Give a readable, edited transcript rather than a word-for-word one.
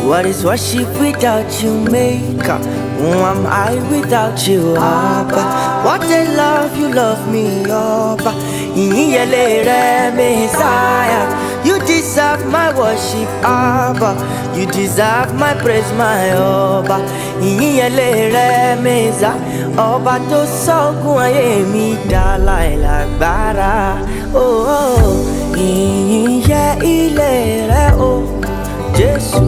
What is worship without you, Maker? Who am I without you, Abba? What a love you love me, Abba. Iyele Messiah. You deserve my worship, Abba. You deserve my praise, my Abba. Iyele Messiah. Ọba tó sọ́gun ayé mi dá láìlágbára. Oh, ìyìn yẹ ilé rẹ o, Jésù.